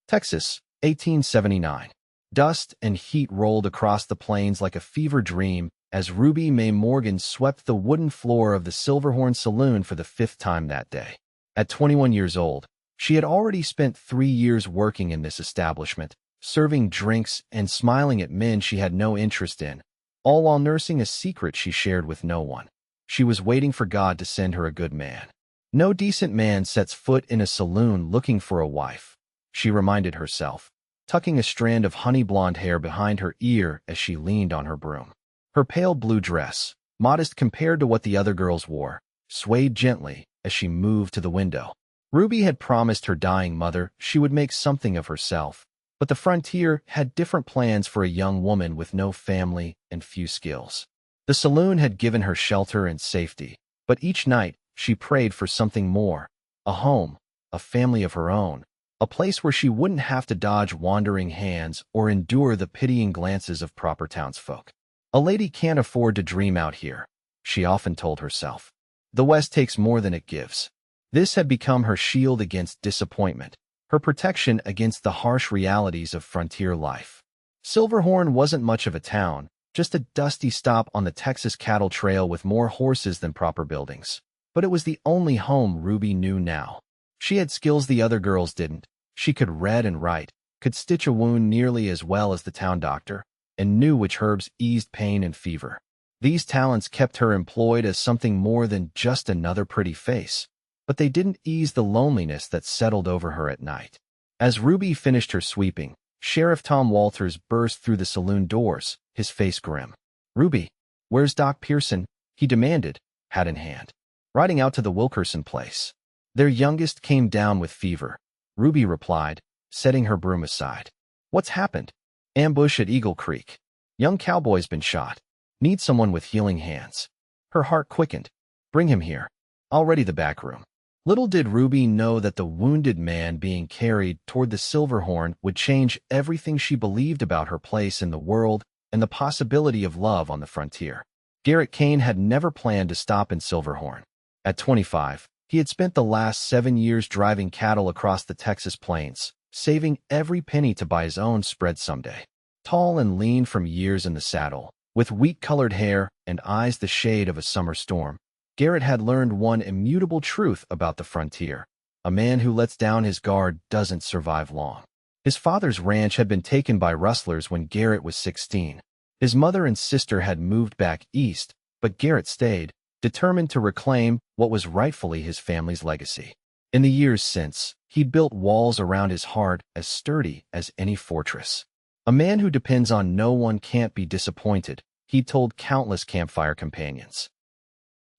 Texas, 1879. Dust and heat rolled across the plains like a fever dream as Mae Morgan swept the wooden floor of the Silverhorn Saloon for the fifth time that day. At 21 years old, she had already spent 3 years working in this establishment, serving drinks and smiling at men she had no interest in, all while nursing a secret she shared with no one. She was waiting for God to send her a good man. No decent man sets foot in a saloon looking for a wife, she reminded herself, tucking a strand of honey-blonde hair behind her ear as she leaned on her broom. Her pale blue dress, modest compared to what the other girls wore, swayed gently as she moved to the window. Ruby had promised her dying mother she would make something of herself, but the frontier had different plans for a young woman with no family and few skills. The saloon had given her shelter and safety, but each night she prayed for something more, a home, a family of her own, a place where she wouldn't have to dodge wandering hands or endure the pitying glances of proper townsfolk. A lady can't afford to dream out here, she often told herself. The West takes more than it gives. This had become her shield against disappointment, her protection against the harsh realities of frontier life. Silverhorn wasn't much of a town, just a dusty stop on the Texas cattle trail with more horses than proper buildings. But it was the only home Ruby knew now. She had skills the other girls didn't. She could read and write, could stitch a wound nearly as well as the town doctor, and knew which herbs eased pain and fever. These talents kept her employed as something more than just another pretty face, but they didn't ease the loneliness that settled over her at night. As Ruby finished her sweeping, Sheriff Tom Walters burst through the saloon doors, his face grim. "Ruby, where's Doc Pearson?" he demanded, hat in hand. "Riding out to the Wilkerson place. Their youngest came down with fever," Ruby replied, setting her broom aside. "What's happened?" "Ambush at Eagle Creek. Young Cowboy's been shot. Need someone with healing hands." Her heart quickened. "Bring him here. I'll ready the back room." Little did Ruby know that the wounded man being carried toward the Silverhorn would change everything she believed about her place in the world and the possibility of love on the frontier. Garrett Kane had never planned to stop in Silverhorn. At 25, he had spent the last 7 years driving cattle across the Texas plains, saving every penny to buy his own spread someday. Tall and lean from years in the saddle, with wheat-colored hair and eyes the shade of a summer storm, Garrett had learned one immutable truth about the frontier: a man who lets down his guard doesn't survive long. His father's ranch had been taken by rustlers when Garrett was 16. His mother and sister had moved back east, but Garrett stayed, determined to reclaim what was rightfully his family's legacy. In the years since, he'd built walls around his heart as sturdy as any fortress. A man who depends on no one can't be disappointed, he'd told countless campfire companions.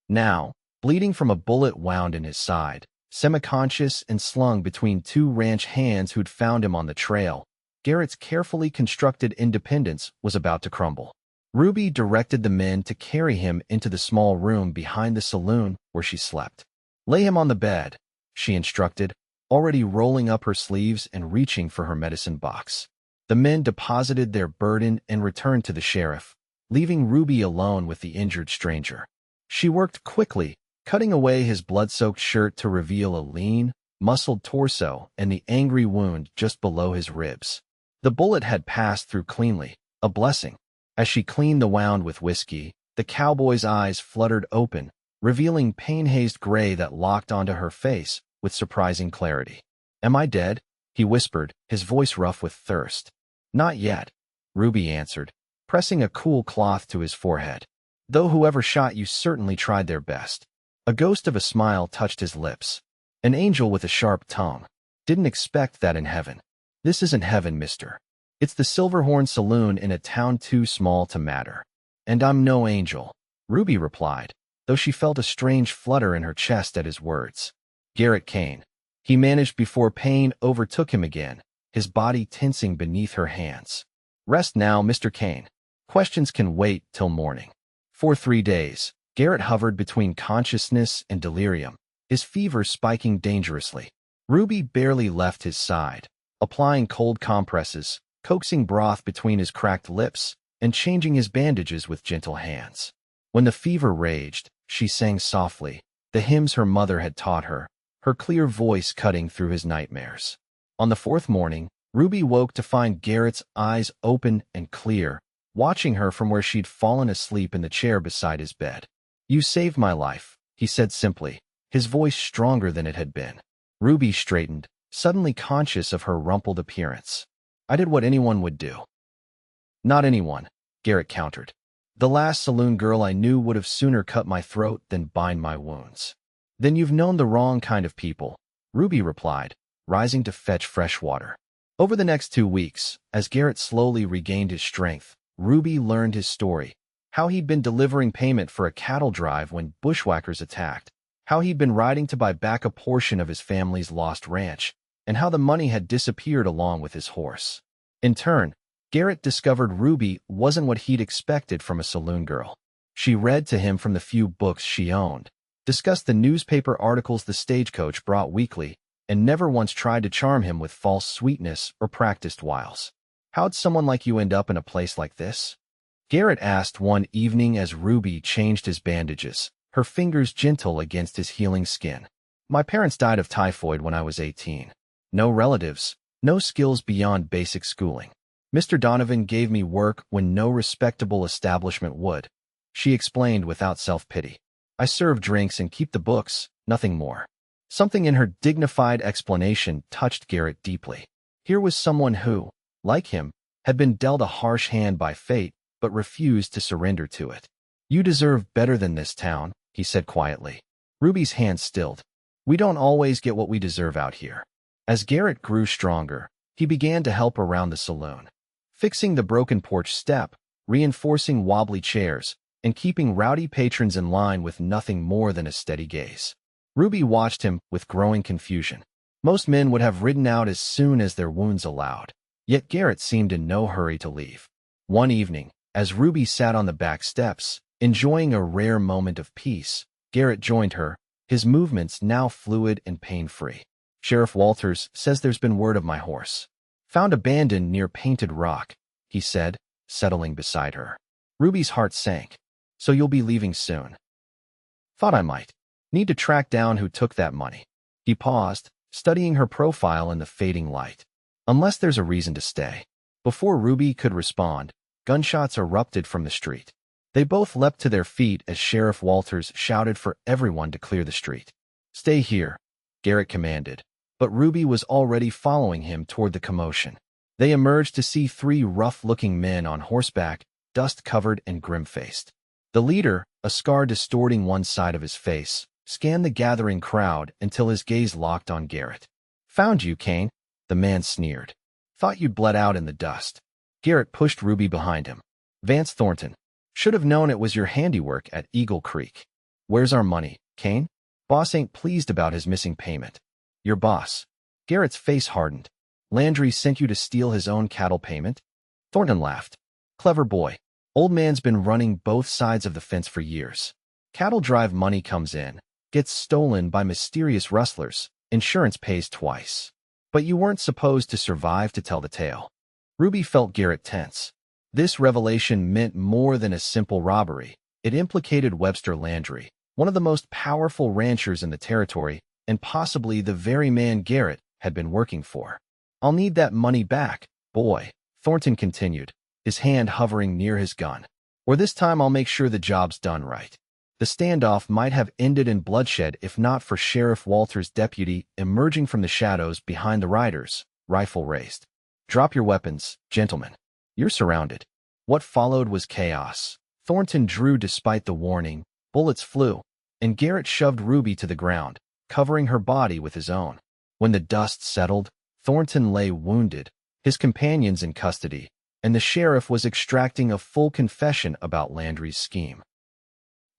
Now, bleeding from a bullet wound in his side, semi-conscious and slung between 2 ranch hands who'd found him on the trail, Garrett's carefully constructed independence was about to crumble. Ruby directed the men to carry him into the small room behind the saloon where she slept. "Lay him on the bed," she instructed, already rolling up her sleeves and reaching for her medicine box. The men deposited their burden and returned to the sheriff, leaving Ruby alone with the injured stranger. She worked quickly, cutting away his blood-soaked shirt to reveal a lean, muscled torso and the angry wound just below his ribs. The bullet had passed through cleanly, a blessing. As she cleaned the wound with whiskey, the cowboy's eyes fluttered open, revealing pain-hazed gray that locked onto her face with surprising clarity. "Am I dead?" he whispered, his voice rough with thirst. "Not yet," Ruby answered, pressing a cool cloth to his forehead. "Though whoever shot you certainly tried their best." A ghost of a smile touched his lips. "An angel with a sharp tongue. Didn't expect that in heaven." "This isn't heaven, mister. It's the Silverhorn Saloon in a town too small to matter." "And I'm no angel," Ruby replied, though she felt a strange flutter in her chest at his words. "Garrett Kane," he managed before pain overtook him again, his body tensing beneath her hands. "Rest now, Mr. Kane. Questions can wait till morning." For 3 days, Garrett hovered between consciousness and delirium, his fever spiking dangerously. Ruby barely left his side, applying cold compresses, coaxing broth between his cracked lips, and changing his bandages with gentle hands. When the fever raged, she sang softly, the hymns her mother had taught her, her clear voice cutting through his nightmares. On the 4th morning, Ruby woke to find Garrett's eyes open and clear, watching her from where she'd fallen asleep in the chair beside his bed. "You saved my life," he said simply, his voice stronger than it had been. Ruby straightened, suddenly conscious of her rumpled appearance. "I did what anyone would do." "Not anyone," Garrett countered. "The last saloon girl I knew would have sooner cut my throat than bind my wounds." "Then you've known the wrong kind of people," Ruby replied, rising to fetch fresh water. Over the next 2 weeks, as Garrett slowly regained his strength, Ruby learned his story, how he'd been delivering payment for a cattle drive when bushwhackers attacked, how he'd been riding to buy back a portion of his family's lost ranch, and how the money had disappeared along with his horse. In turn, Garrett discovered Ruby wasn't what he'd expected from a saloon girl. She read to him from the few books she owned, discussed the newspaper articles the stagecoach brought weekly, and never once tried to charm him with false sweetness or practiced wiles. "How'd someone like you end up in a place like this?" Garrett asked one evening as Ruby changed his bandages, her fingers gentle against his healing skin. "My parents died of typhoid when I was 18. No relatives, no skills beyond basic schooling. Mr. Donovan gave me work when no respectable establishment would," she explained without self-pity. "I serve drinks and keep the books, nothing more." Something in her dignified explanation touched Garrett deeply. Here was someone who, like him, had been dealt a harsh hand by fate, but refused to surrender to it. "You deserve better than this town," he said quietly. Ruby's hand stilled. "We don't always get what we deserve out here." As Garrett grew stronger, he began to help around the saloon, fixing the broken porch step, reinforcing wobbly chairs, and keeping rowdy patrons in line with nothing more than a steady gaze. Ruby watched him with growing confusion. Most men would have ridden out as soon as their wounds allowed, yet Garrett seemed in no hurry to leave. One evening, as Ruby sat on the back steps, enjoying a rare moment of peace, Garrett joined her, his movements now fluid and pain-free. "Sheriff Walters says there's been word of my horse. Found abandoned near Painted Rock," he said, settling beside her. Ruby's heart sank. "So you'll be leaving soon?" "Thought I might. Need to track down who took that money." He paused, studying her profile in the fading light. "Unless there's a reason to stay." Before Ruby could respond, gunshots erupted from the street. They both leapt to their feet as Sheriff Walters shouted for everyone to clear the street. "Stay here," Garrett commanded, but Ruby was already following him toward the commotion. They emerged to see 3 rough-looking men on horseback, dust-covered and grim-faced. The leader, a scar distorting one side of his face, scanned the gathering crowd until his gaze locked on Garrett. "Found you, Kane," the man sneered. "Thought you'd bled out in the dust." Garrett pushed Ruby behind him. "Vance Thornton. Should have known it was your handiwork at Eagle Creek." "Where's our money, Kane? Boss ain't pleased about his missing payment." "Your boss." Garrett's face hardened. "Landry sent you to steal his own cattle payment?" Thornton laughed. "Clever boy. Old man's been running both sides of the fence for years. Cattle drive money comes in, gets stolen by mysterious rustlers, insurance pays twice. But you weren't supposed to survive to tell the tale." Ruby felt Garrett tense. This revelation meant more than a simple robbery. It implicated Webster Landry, one of the most powerful ranchers in the territory, and possibly the very man Garrett had been working for. "I'll need that money back, boy," Thornton continued, his hand hovering near his gun. "Or this time I'll make sure the job's done right." The standoff might have ended in bloodshed if not for Sheriff Walters' deputy emerging from the shadows behind the riders, rifle raised. "Drop your weapons, gentlemen. You're surrounded." What followed was chaos. Thornton drew despite the warning, bullets flew, and Garrett shoved Ruby to the ground, covering her body with his own. When the dust settled, Thornton lay wounded, his companions in custody, and the sheriff was extracting a full confession about Landry's scheme.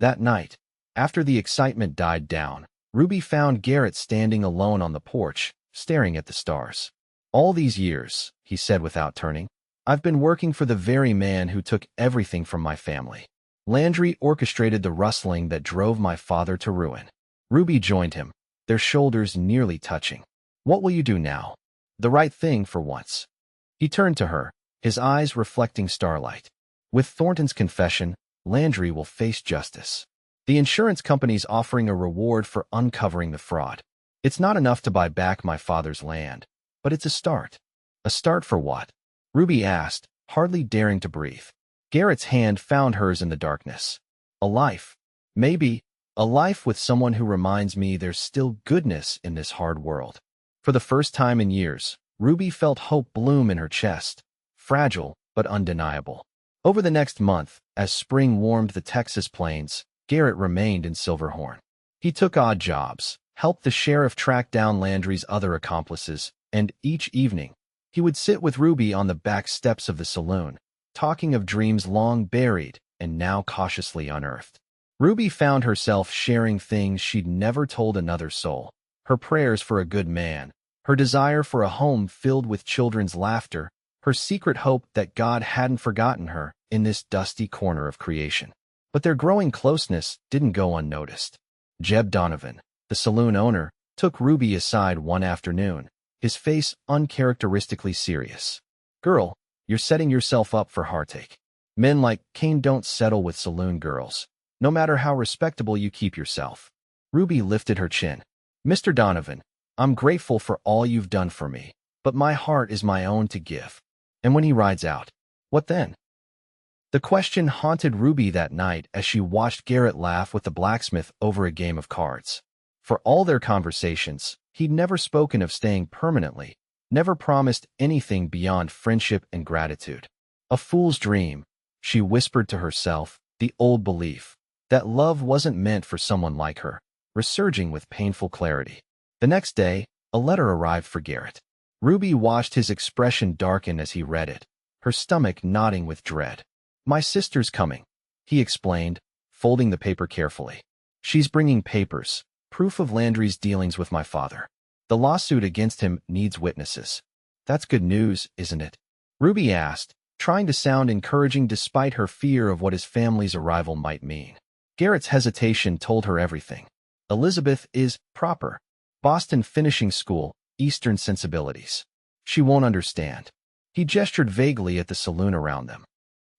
That night, after the excitement died down, Ruby found Garrett standing alone on the porch, staring at the stars. "All these years," he said without turning, "I've been working for the very man who took everything from my family. Landry orchestrated the rustling that drove my father to ruin." Ruby joined him, their shoulders nearly touching. "What will you do now?" "The right thing for once." He turned to her, his eyes reflecting starlight. "With Thornton's confession, Landry will face justice. The insurance company's offering a reward for uncovering the fraud. It's not enough to buy back my father's land, but it's a start." A start for what? Ruby asked, hardly daring to breathe. Garrett's hand found hers in the darkness. A life. Maybe. A life with someone who reminds me there's still goodness in this hard world. For the first time in years, Ruby felt hope bloom in her chest. Fragile, but undeniable. Over the next month, as spring warmed the Texas plains, Garrett remained in Silverhorn. He took odd jobs, helped the sheriff track down Landry's other accomplices, and each evening, he would sit with Ruby on the back steps of the saloon, talking of dreams long buried and now cautiously unearthed. Ruby found herself sharing things she'd never told another soul. Her prayers for a good man, her desire for a home filled with children's laughter, her secret hope that God hadn't forgotten her in this dusty corner of creation. But their growing closeness didn't go unnoticed. Jeb Donovan, the saloon owner, took Ruby aside one afternoon, his face uncharacteristically serious. "Girl, you're setting yourself up for heartache. Men like Kane don't settle with saloon girls, no matter how respectable you keep yourself." Ruby lifted her chin. "Mr. Donovan, I'm grateful for all you've done for me, but my heart is my own to give. And when he rides out, what then?" The question haunted Ruby that night as she watched Garrett laugh with the blacksmith over a game of cards. For all their conversations, he'd never spoken of staying permanently, never promised anything beyond friendship and gratitude. A fool's dream, she whispered to herself, the old belief that love wasn't meant for someone like her, resurging with painful clarity. The next day, a letter arrived for Garrett. Ruby watched his expression darken as he read it, her stomach knotting with dread. "My sister's coming," he explained, folding the paper carefully. "She's bringing papers, proof of Landry's dealings with my father. The lawsuit against him needs witnesses." "That's good news, isn't it?" Ruby asked, trying to sound encouraging despite her fear of what his family's arrival might mean. Garrett's hesitation told her everything. Elizabeth is proper. Boston finishing school, Eastern sensibilities. She won't understand. He gestured vaguely at the saloon around them.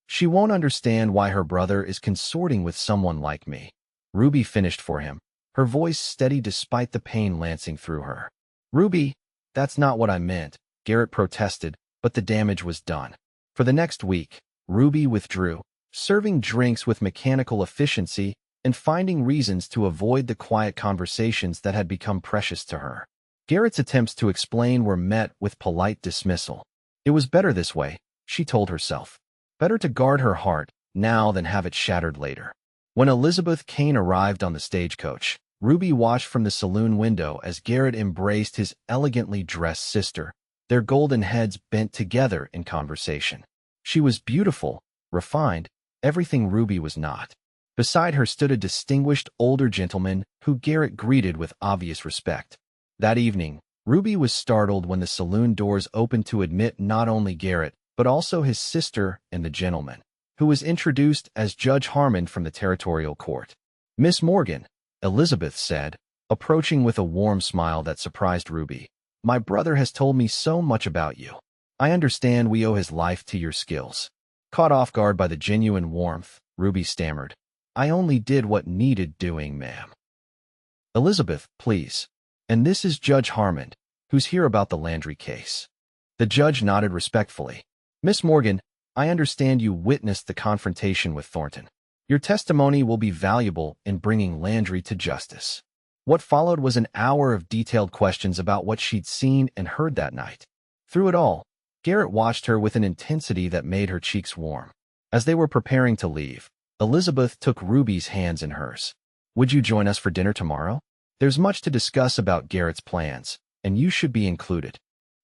"She won't understand why her brother is consorting with someone like me." Ruby finished for him, her voice steady despite the pain lancing through her. "Ruby, that's not what I meant," Garrett protested, but the damage was done. For the next week, Ruby withdrew, serving drinks with mechanical efficiency and finding reasons to avoid the quiet conversations that had become precious to her. Garrett's attempts to explain were met with polite dismissal. It was better this way, she told herself. Better to guard her heart now than have it shattered later. When Elizabeth Kane arrived on the stagecoach, Ruby watched from the saloon window as Garrett embraced his elegantly dressed sister, their golden heads bent together in conversation. She was beautiful, refined, everything Ruby was not. Beside her stood a distinguished older gentleman who Garrett greeted with obvious respect. That evening, Ruby was startled when the saloon doors opened to admit not only Garrett, but also his sister and the gentleman, who was introduced as Judge Harmon from the territorial court. "Miss Morgan," Elizabeth said, approaching with a warm smile that surprised Ruby. "My brother has told me so much about you. I understand we owe his life to your skills." Caught off guard by the genuine warmth, Ruby stammered. "I only did what needed doing, ma'am." "Elizabeth, please. And this is Judge Harmon, who's here about the Landry case." The judge nodded respectfully. "Miss Morgan, I understand you witnessed the confrontation with Thornton. Your testimony will be valuable in bringing Landry to justice." What followed was an hour of detailed questions about what she'd seen and heard that night. Through it all, Garrett watched her with an intensity that made her cheeks warm. As they were preparing to leave, Elizabeth took Ruby's hands in hers. "Would you join us for dinner tomorrow? There's much to discuss about Garrett's plans, and you should be included."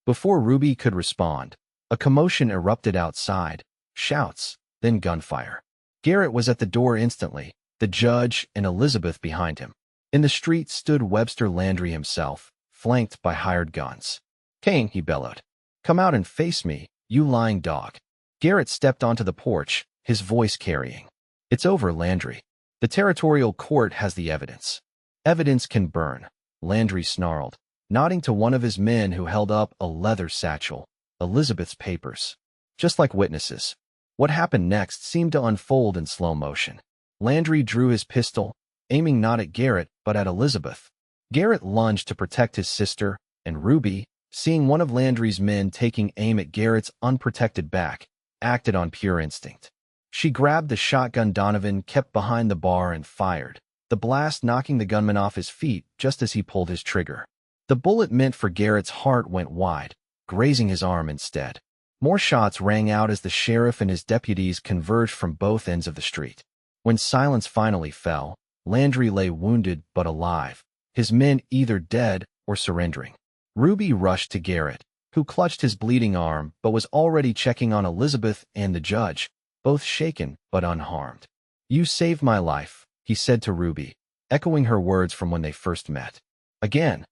Before Ruby could respond, a commotion erupted outside, shouts, then gunfire. Garrett was at the door instantly, the judge and Elizabeth behind him. In the street stood Webster Landry himself, flanked by hired guns. "Kane," he bellowed. "Come out and face me, you lying dog." Garrett stepped onto the porch, his voice carrying. "It's over, Landry. The territorial court has the evidence." "Evidence can burn," Landry snarled, nodding to one of his men who held up a leather satchel, Elizabeth's papers. Just like witnesses. What happened next seemed to unfold in slow motion. Landry drew his pistol, aiming not at Garrett but at Elizabeth. Garrett lunged to protect his sister, and Ruby, seeing one of Landry's men taking aim at Garrett's unprotected back, acted on pure instinct. She grabbed the shotgun Donovan kept behind the bar and fired, the blast knocking the gunman off his feet just as he pulled his trigger. The bullet meant for Garrett's heart went wide, grazing his arm instead. More shots rang out as the sheriff and his deputies converged from both ends of the street. When silence finally fell, Landry lay wounded but alive, his men either dead or surrendering. Ruby rushed to Garrett, who clutched his bleeding arm but was already checking on Elizabeth and the judge, both shaken but unharmed. "You saved my life," he said to Ruby, echoing her words from when they first met. "Again."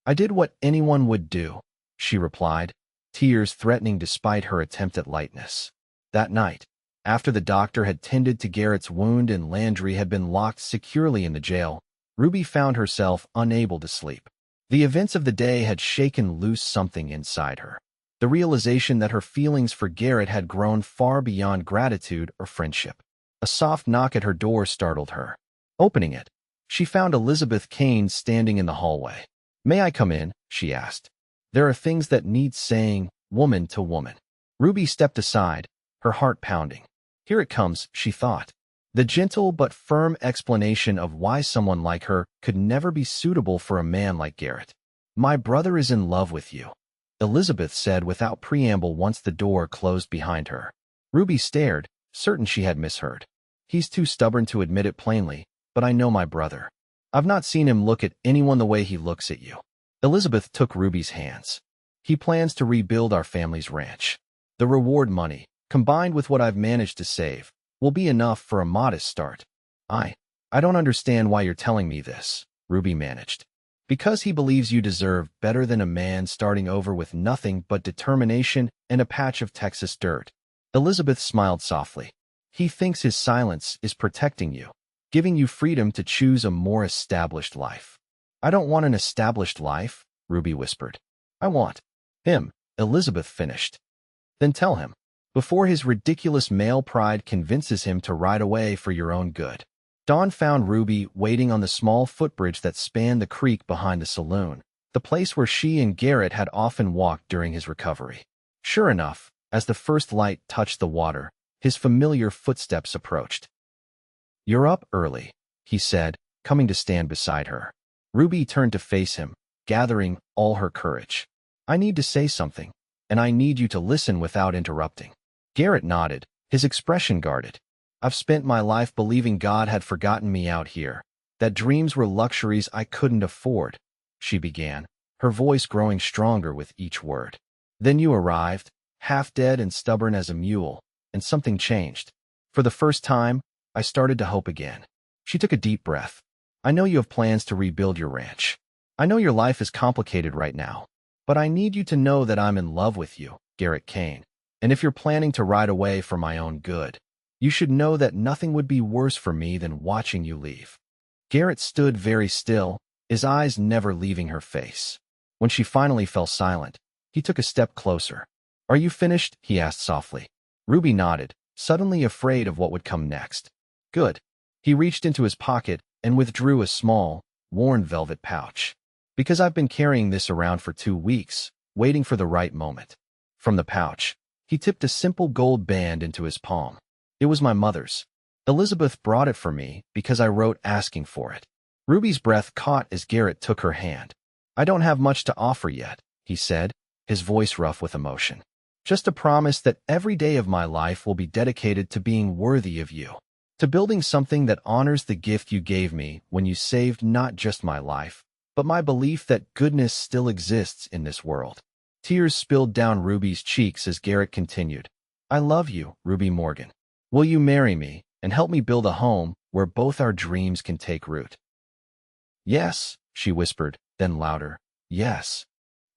"I did what anyone would do," she replied, tears threatening despite her attempt at lightness. That night, after the doctor had tended to Garrett's wound and Landry had been locked securely in the jail, Ruby found herself unable to sleep. The events of the day had shaken loose something inside her. The realization that her feelings for Garrett had grown far beyond gratitude or friendship. A soft knock at her door startled her. Opening it, she found Elizabeth Kane standing in the hallway. "May I come in?" she asked. "There are things that need saying, woman to woman." Ruby stepped aside, her heart pounding. Here it comes, she thought. The gentle but firm explanation of why someone like her could never be suitable for a man like Garrett. "My brother is in love with you," Elizabeth said without preamble once the door closed behind her. Ruby stared, certain she had misheard. "He's too stubborn to admit it plainly, but I know my brother. I've not seen him look at anyone the way he looks at you." Elizabeth took Ruby's hands. "He plans to rebuild our family's ranch. The reward money, combined with what I've managed to save, will be enough for a modest start." I don't understand why you're telling me this," Ruby managed. "Because he believes you deserve better than a man starting over with nothing but determination and a patch of Texas dirt." Elizabeth smiled softly. "He thinks his silence is protecting you, giving you freedom to choose a more established life." "I don't want an established life," Ruby whispered. "I want him," Elizabeth finished. "Then tell him, before his ridiculous male pride convinces him to ride away for your own good." Dawn found Ruby waiting on the small footbridge that spanned the creek behind the saloon, the place where she and Garrett had often walked during his recovery. Sure enough, as the first light touched the water, his familiar footsteps approached. "You're up early," he said, coming to stand beside her. Ruby turned to face him, gathering all her courage. "I need to say something, and I need you to listen without interrupting." Garrett nodded, his expression guarded. "I've spent my life believing God had forgotten me out here, that dreams were luxuries I couldn't afford," she began, her voice growing stronger with each word. "Then you arrived, half dead and stubborn as a mule, and something changed. For the first time, I started to hope again." She took a deep breath. "I know you have plans to rebuild your ranch. I know your life is complicated right now, but I need you to know that I'm in love with you, Garrett Kane. And if you're planning to ride away for my own good, you should know that nothing would be worse for me than watching you leave." Garrett stood very still, his eyes never leaving her face. When she finally fell silent, he took a step closer. "Are you finished?" he asked softly. Ruby nodded, suddenly afraid of what would come next. "Good." He reached into his pocket and withdrew a small, worn velvet pouch. "Because I've been carrying this around for 2 weeks, waiting for the right moment." From the pouch, he tipped a simple gold band into his palm. "It was my mother's. Elizabeth brought it for me because I wrote asking for it." Ruby's breath caught as Garrett took her hand. "I don't have much to offer yet," he said, his voice rough with emotion. "Just a promise that every day of my life will be dedicated to being worthy of you, to building something that honors the gift you gave me when you saved not just my life, but my belief that goodness still exists in this world." Tears spilled down Ruby's cheeks as Garrett continued. "I love you, Ruby Morgan. Will you marry me and help me build a home where both our dreams can take root?" "Yes," she whispered, then louder, "Yes."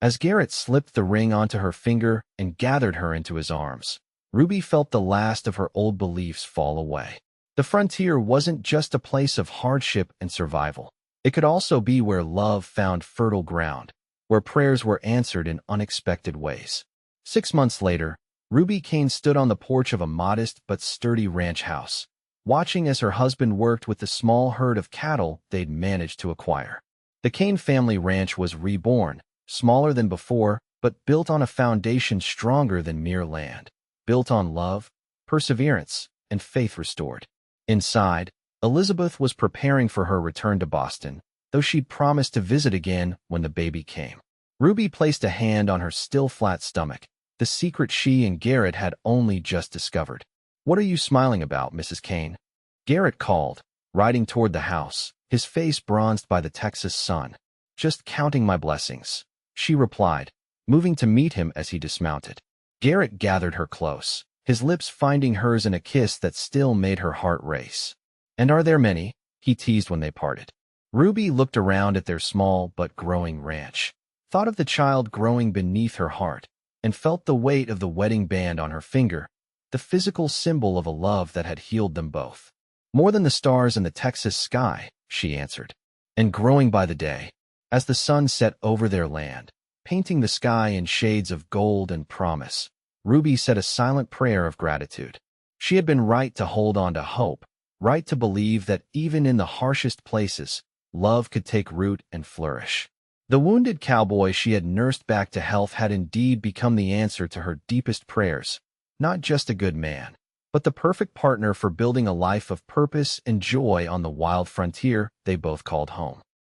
As Garrett slipped the ring onto her finger and gathered her into his arms, Ruby felt the last of her old beliefs fall away. The frontier wasn't just a place of hardship and survival. It could also be where love found fertile ground, where prayers were answered in unexpected ways. 6 months later, Ruby Kane stood on the porch of a modest but sturdy ranch house, watching as her husband worked with the small herd of cattle they'd managed to acquire. The Kane family ranch was reborn, smaller than before, but built on a foundation stronger than mere land, built on love, perseverance, and faith restored. Inside, Elizabeth was preparing for her return to Boston, though she'd promised to visit again when the baby came. Ruby placed a hand on her still flat stomach, the secret she and Garrett had only just discovered. "What are you smiling about, Mrs. Kane?" Garrett called, riding toward the house, his face bronzed by the Texas sun. "Just counting my blessings," she replied, moving to meet him as he dismounted. Garrett gathered her close, his lips finding hers in a kiss that still made her heart race. "And are there many?" he teased when they parted. Ruby looked around at their small but growing ranch, thought of the child growing beneath her heart, and felt the weight of the wedding band on her finger, the physical symbol of a love that had healed them both. "More than the stars in the Texas sky," she answered. And growing by the day, as the sun set over their land, painting the sky in shades of gold and promise, Ruby said a silent prayer of gratitude. She had been right to hold on to hope, right to believe that even in the harshest places, love could take root and flourish. The wounded cowboy she had nursed back to health had indeed become the answer to her deepest prayers, not just a good man, but the perfect partner for building a life of purpose and joy on the wild frontier they both called home.